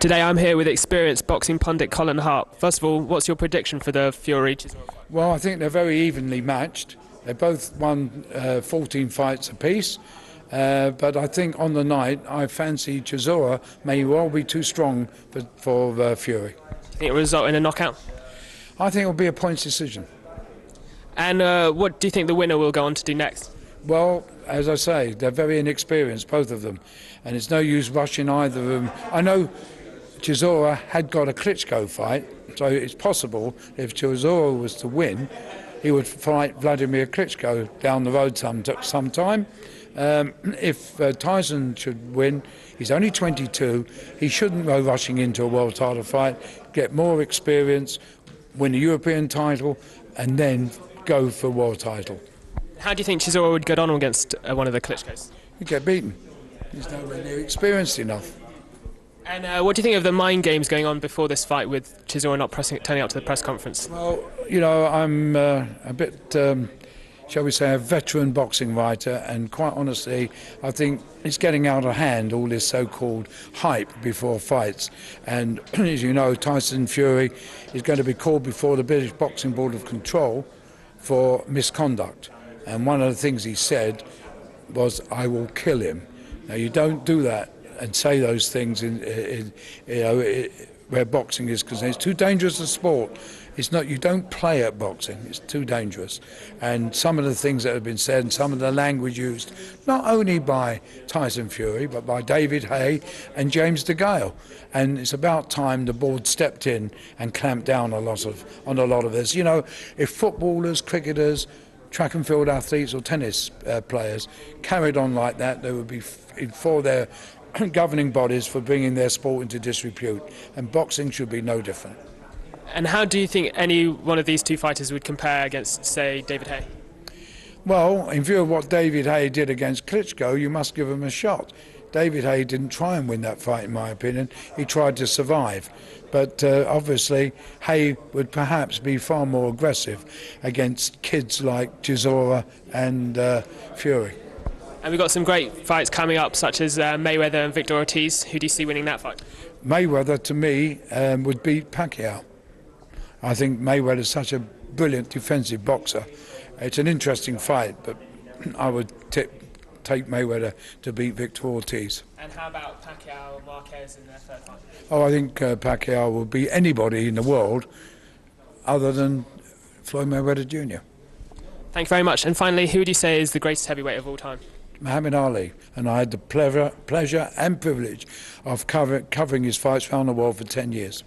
Today I'm here with experienced boxing pundit Colin Hart. First of all, what's your prediction for the Fury-Chisora fight? Well, I think they're very evenly matched. They both won 14 fights apiece. But I think on the night, I fancy Chisora may well be too strong for Fury. Do you think it will result in a knockout? I think it will be a points decision. And what do you think the winner will go on to do next? Well, as I say, they're very inexperienced, both of them. And it's no use rushing either of them. I know Chisora had got a Klitschko fight, so it's possible if Chisora was to win, he would fight Vladimir Klitschko down the road sometime. If Tyson should win, he's only 22, he shouldn't go rushing into a world title fight, get more experience, win a European title, and then go for a world title. How do you think Chisora would get on against one of the Klitschkos? He'd get beaten. He's nowhere near experienced enough. And what do you think of the mind games going on before this fight with Chisora not turning up to the press conference? Well, you know, I'm a bit, shall we say, a veteran boxing writer, and quite honestly, I think it's getting out of hand, all this so-called hype before fights. And as you know, Tyson Fury is going to be called before the British Boxing Board of Control for misconduct. And one of the things he said was, "I will kill him." Now, you don't do that and say those things where boxing is concerned. It's too dangerous a sport. It's not. You don't play at boxing. It's too dangerous. And some of the things that have been said, and some of the language used, not only by Tyson Fury, but by David Haye and James DeGale. And it's about time the board stepped in and clamped down on a lot of this. You know, if footballers, cricketers, track and field athletes or tennis players carried on like that, they would be for their governing bodies for bringing their sport into disrepute, and boxing should be no different. And how do you think any one of these two fighters would compare against, say, David Haye? Well, in view of what David Haye did against Klitschko, you must give him a shot. David Haye didn't try and win that fight, in my opinion. He tried to survive. But obviously, Haye would perhaps be far more aggressive against kids like Chisora and Fury. And we've got some great fights coming up, such as Mayweather and Victor Ortiz. Who do you see winning that fight? Mayweather, to me, would beat Pacquiao. I think Mayweather is such a brilliant defensive boxer. It's an interesting fight, but I would take Mayweather to beat Victor Ortiz. And how about Pacquiao and Marquez in their third fight? Oh, I think Pacquiao will beat anybody in the world other than Floyd Mayweather Jr. Thank you very much. And finally, who do you say is the greatest heavyweight of all time? Muhammad Ali, and I had the pleasure and privilege of covering his fights around the world for 10 years.